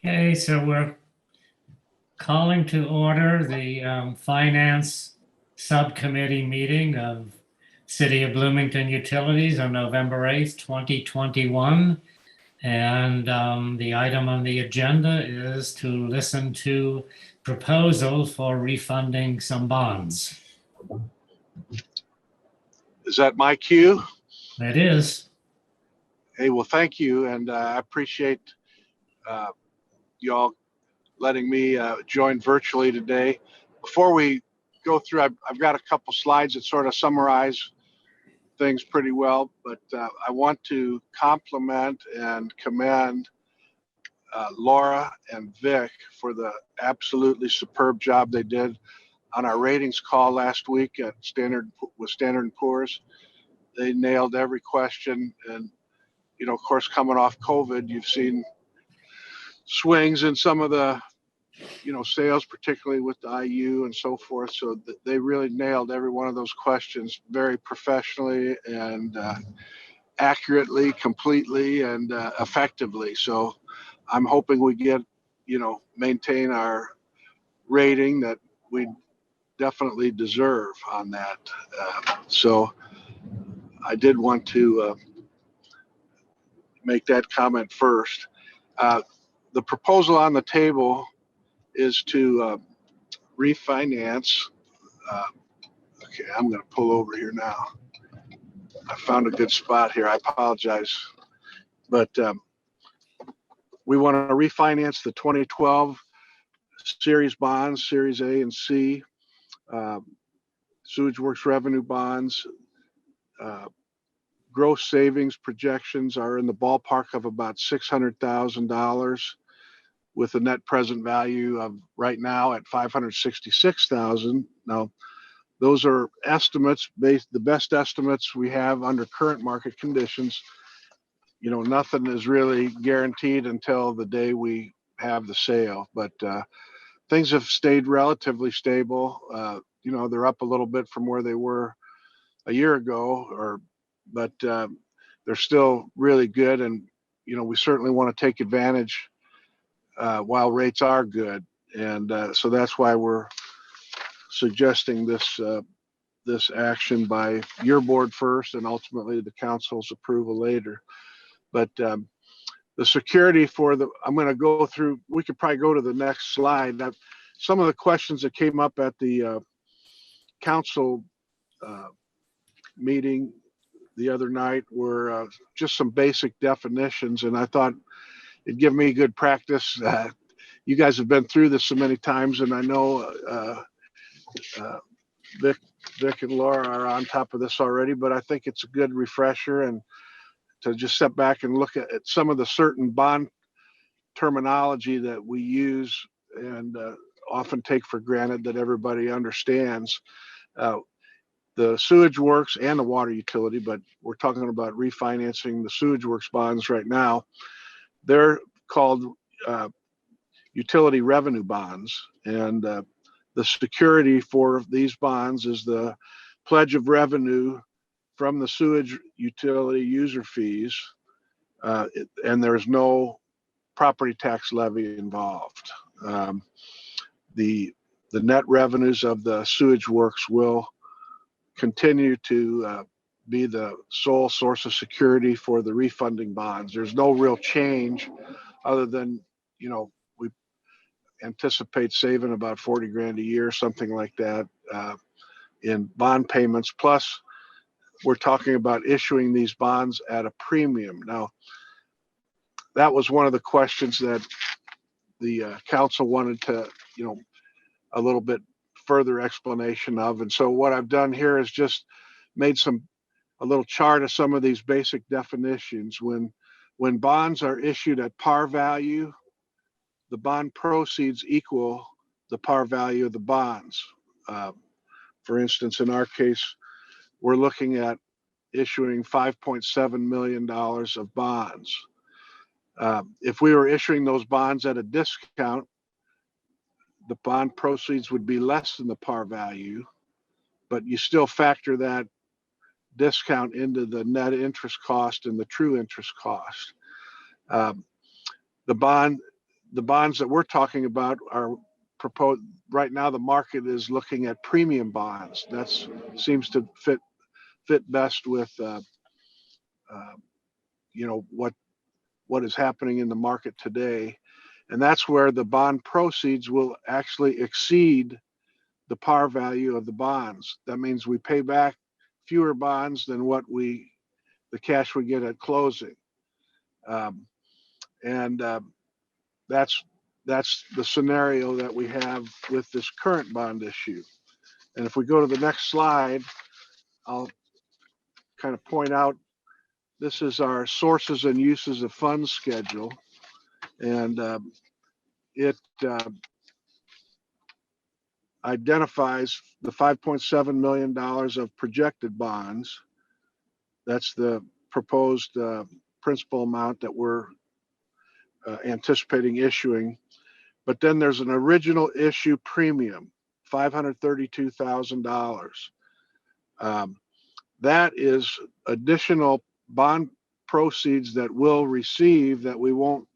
Okay, so we're calling to order the Finance Subcommittee meeting of City of Bloomington Utilities on November 8th, 2021. And the item on the agenda is to listen to proposal for refunding some bonds. Is that my cue? That is. Hey, well, thank you. And I appreciate y'all letting me join virtually today. Before we go through, I've got a couple slides that sort of summarize things pretty well, but I want to compliment and commend Laura and Vic for the absolutely superb job they did on our ratings call last week at Standard & Poor's. They nailed every question, and of course, coming off COVID, you've seen swings in some of the sales, particularly with the IU and so forth. So they really nailed every one of those questions very professionally and accurately, completely, and effectively. So I'm hoping we get, maintain our rating that we definitely deserve on that. So I did want to make that comment first. The proposal on the table is to refinance. Okay, I'm going to pull over here now. I found a good spot here. I apologize. But we want to refinance the 2012 series bonds, Series A and C, Sewage Works revenue bonds. Gross savings projections are in the ballpark of about $600,000 with a net present value of right now at $566,000. Now, those are estimates based, the best estimates we have under current market conditions. Nothing is really guaranteed until the day we have the sale, but things have stayed relatively stable. They're up a little bit from where they were a year ago, but they're still really good. And, we certainly want to take advantage while rates are good. And so that's why we're suggesting this action by your board first and ultimately the council's approval later. But the security I'm going to go through, we could probably go to the next slide. Some of the questions that came up at the council meeting the other night were just some basic definitions, and I thought it'd give me good practice. You guys have been through this so many times, and I know Vic and Laura are on top of this already, but I think it's a good refresher and to just step back and look at some of the certain bond terminology that we use and often take for granted that everybody understands. The sewage works and the water utility, but we're talking about refinancing the sewage works bonds right now. They're called utility revenue bonds, and the security for these bonds is the pledge of revenue from the sewage utility user fees, and there's no property tax levy involved. The net revenues of the sewage works will continue to be the sole source of security for the refunding bonds. There's no real change other than, we anticipate saving about 40 grand a year, something like that, in bond payments. Plus, we're talking about issuing these bonds at a premium. Now, that was one of the questions that the council wanted to, a little bit further explanation of. And so what I've done here is just made a little chart of some of these basic definitions. When bonds are issued at par value, the bond proceeds equal the par value of the bonds. For instance, in our case, we're looking at issuing $5.7 million of bonds. If we were issuing those bonds at a discount, the bond proceeds would be less than the par value, but you still factor that discount into the net interest cost and the true interest cost. The the bonds that we're talking about are proposed right now. The market is looking at premium bonds. That's seems to fit best with you know what is happening in the market today, and that's where the bond proceeds will actually exceed the par value of the bonds. That means we pay back fewer bonds than what the cash we get at closing, and that's the scenario that we have with this current bond issue. And if we go to the next slide, I'll kind of point out this is our sources and uses of funds schedule, and it identifies the $5.7 million of projected bonds. That's the proposed principal amount that we're anticipating issuing. But then there's an original issue premium, $532,000. That is additional bond proceeds that we'll receive that we won't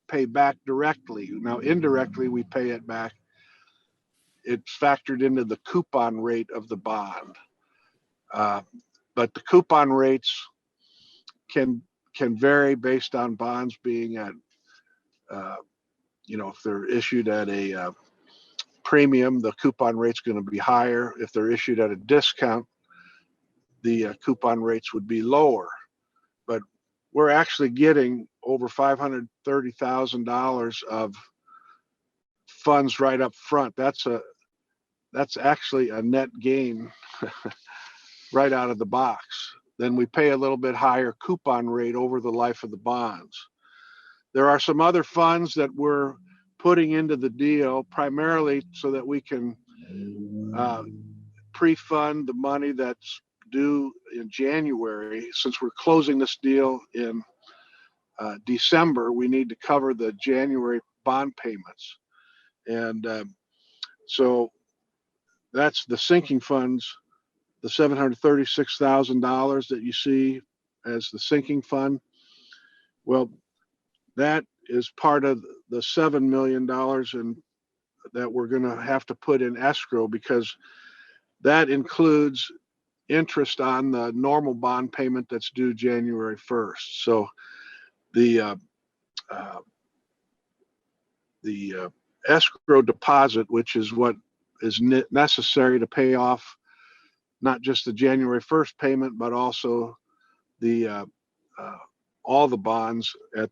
pay back directly. Now, indirectly, we pay it back. It's factored into the coupon rate of the bond. But the coupon rates can vary based on bonds being at, if they're issued at a premium, the coupon rate's going to be higher. If they're issued at a discount, the coupon rates would be lower. But we're actually getting over $530,000 of funds right up front. That's actually a net gain right out of the box. Then we pay a little bit higher coupon rate over the life of the bonds. There are some other funds that we're putting into the deal primarily so that we can pre-fund the money that's due in January. Since we're closing this deal in December, we need to cover the January bond payments. And so that's the sinking funds, the $736,000 that you see as the sinking fund. Well, that is part of the $7 million that we're going to have to put in escrow, because that includes interest on the normal bond payment that's due January 1st. So the escrow deposit, which is what is necessary to pay off not just the January 1st payment, but also the all the bonds at,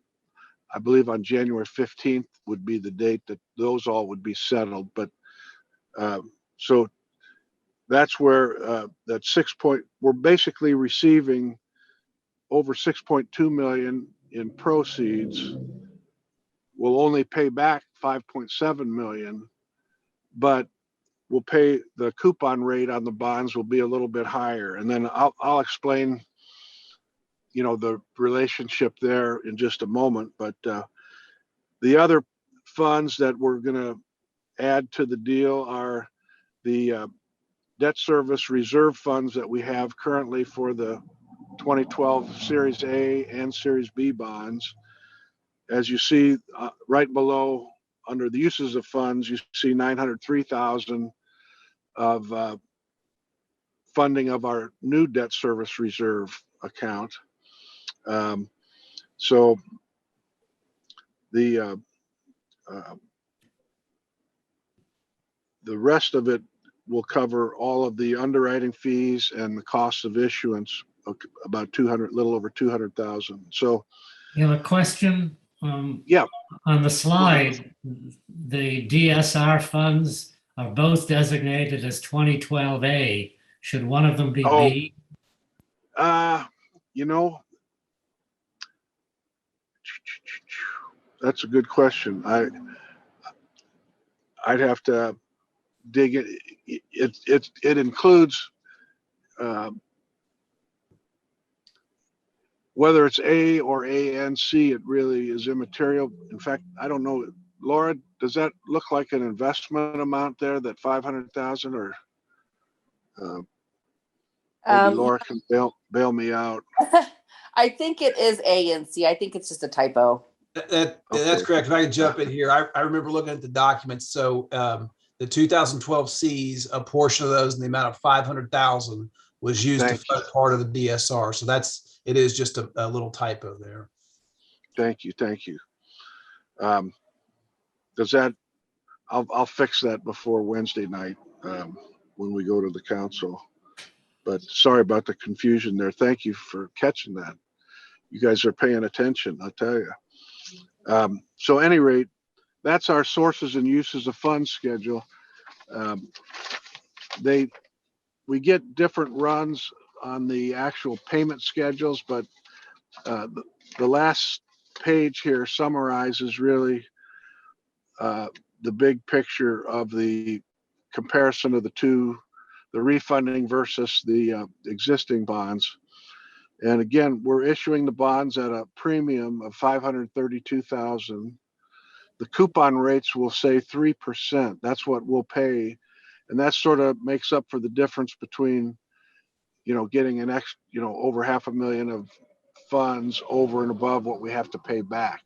I believe, on January 15th would be the date that those all would be settled. But so that's where we're basically receiving over 6.2 million in proceeds. We'll only pay back 5.7 million, but we'll pay the coupon rate on the bonds will be a little bit higher. And then I'll explain, the relationship there in just a moment. But the other funds that we're going to add to the deal are the debt service reserve funds that we have currently for the 2012 Series A and Series B bonds. As you see right below, under the uses of funds, you see 903,000 of funding of our new debt service reserve account. So the rest of it will cover all of the underwriting fees and the cost of issuance, about little over 200,000. So, a question. Yeah. On the slide, the DSR funds are both designated as 2012A. Should one of them be B? That's a good question. I'd have to dig it. It includes whether it's A or A and C. It really is immaterial. In fact, I don't know. Laura, does that look like an investment amount there, that 500,000, or maybe Laura can bail me out? I think it is A and C. I think it's just a typo. That's Okay. correct. If I can jump in here, I remember looking at the documents. So the 2012 Cs, a portion of those in the amount of 500,000 was used to Thank you. fund part of the DSR. So it is just a little typo there. Thank you. Thank you. Does that, I'll fix that before Wednesday night when we go to the council. But sorry about the confusion there. Thank you for catching that. You guys are paying attention, I'll tell you. So at any rate, that's our sources and uses of funds schedule. We get different runs on the actual payment schedules, but the last page here summarizes really the big picture of the comparison of the two, the refunding versus the existing bonds. And again, we're issuing the bonds at a premium of 532,000. The coupon rates will say 3%. That's what we'll pay. And that sort of makes up for the difference between, getting an extra, over $500,000 of funds over and above what we have to pay back.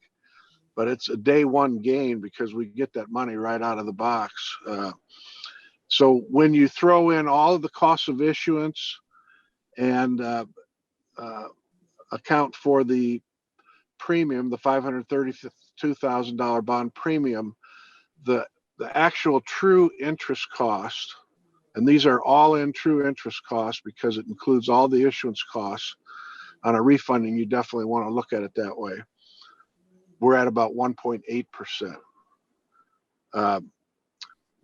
But it's a day one gain because we get that money right out of the box. So when you throw in all of the costs of issuance and account for the premium, the $532,000 bond premium, the actual true interest cost, and these are all in true interest costs because it includes all the issuance costs. On a refunding, you definitely want to look at it that way. We're at about 1.8%.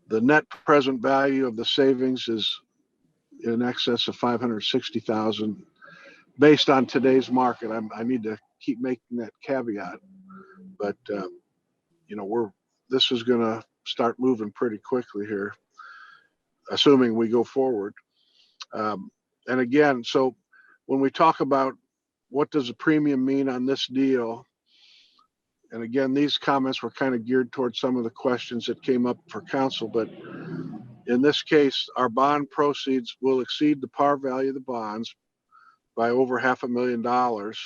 The net present value of the savings is in excess of 560,000 based on today's market. I need to keep making that caveat, but this is going to start moving pretty quickly here, assuming we go forward. And again, so when we talk about what does a premium mean on this deal, and again, these comments were kind of geared towards some of the questions that came up for council, but in this case, our bond proceeds will exceed the par value of the bonds by over $500,000.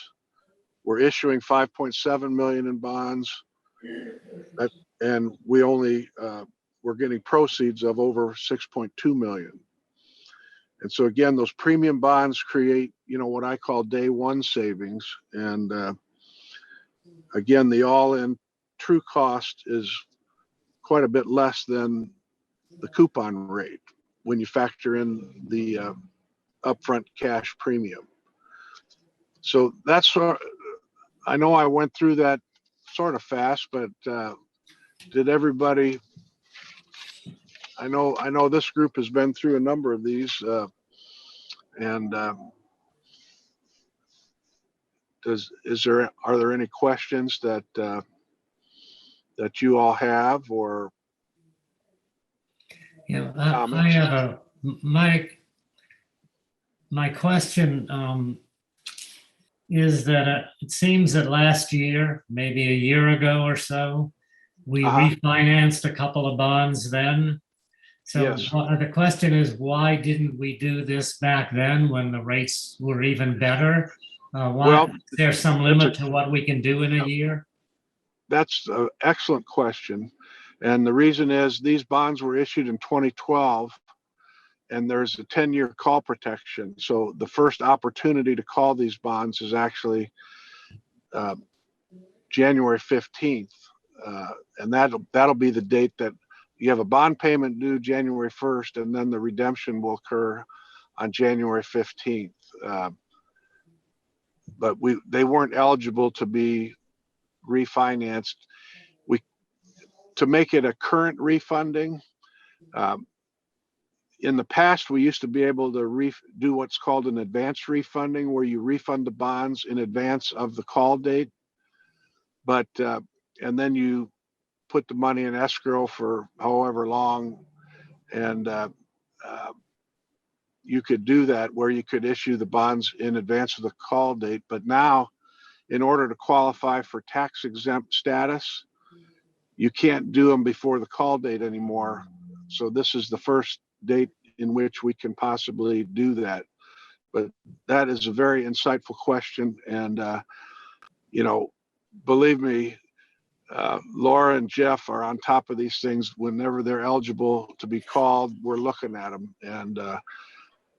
We're issuing 5.7 million in bonds, and we're getting proceeds of over 6.2 million. And so again, those premium bonds create, what I call day one savings. And again, the all-in true cost is quite a bit less than the coupon rate when you factor in the upfront cash premium. So that's I know I went through that sort of fast, but did everybody? I know this group has been through a number of these, and are there any questions that you all have or I have my question is that it seems that last year, maybe a year ago or so, we refinanced a couple of bonds then. So Yes. The question is, why didn't we do this back then when the rates were even better? Is there some limit to what we can do in a year? That's an excellent question. And the reason is these bonds were issued in 2012 and there's a 10-year call protection. So the first opportunity to call these bonds is actually January 15th. And that'll be the date that you have a bond payment due January 1st, and then the redemption will occur on January 15th. But they weren't eligible to be refinanced. To make it a current refunding, in the past, we used to be able to do what's called an advance refunding, where you refund the bonds in advance of the call date. But and then you put the money in escrow for however long, and you could do that where you could issue the bonds in advance of the call date. But now, in order to qualify for tax exempt status, you can't do them before the call date anymore. So this is the first date in which we can possibly do that. But that is a very insightful question. And, believe me, Laura and Jeff are on top of these things whenever they're eligible to be called. We're looking at them, and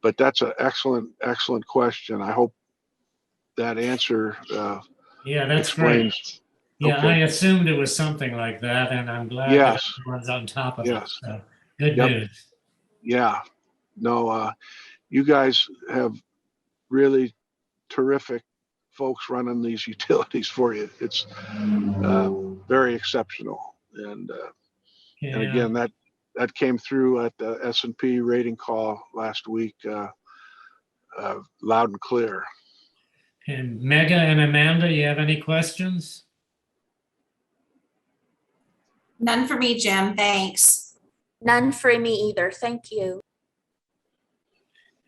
but that's an excellent question. I hope that answer Yeah, that's great. explains. Yeah, Okay. I assumed it was something like that, and I'm glad that Yes. everyone's on top of it. Yes. So good Yep. news. Yeah. No, you guys have really terrific folks running these utilities for you. It's very exceptional, and Yeah. again, that came through at the S&P rating call last week, loud and clear. And Mega and Amanda, you have any questions? None for me, Jim. Thanks. None for me either. Thank you.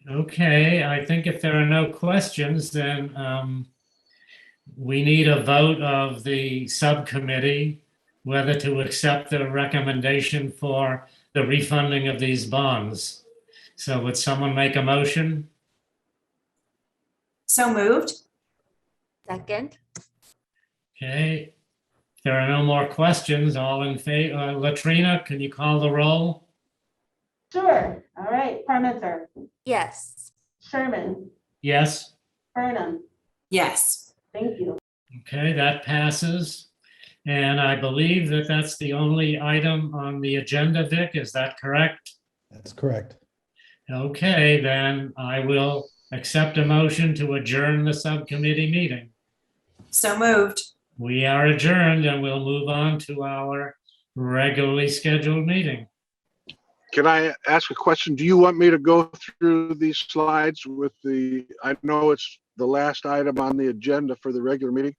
Okay, I think if there are no questions, then we need a vote of the subcommittee whether to accept the recommendation for the refunding of these bonds. So would someone make a motion? So moved. Second. Okay, if there are no more questions, all in favor, Latrina, can you call the roll? Sure. All right. Parmenter, Yes. Sherman, Yes. Burnham. Yes. Thank you. Okay, that passes. And I believe that that's the only item on the agenda, Vic, is that correct? That's correct. Okay, then I will accept a motion to adjourn the subcommittee meeting. So moved. We are adjourned and we'll move on to our regularly scheduled meeting. Can I ask a question? Do you want me to go through these slides with I know it's the last item on the agenda for the regular meeting.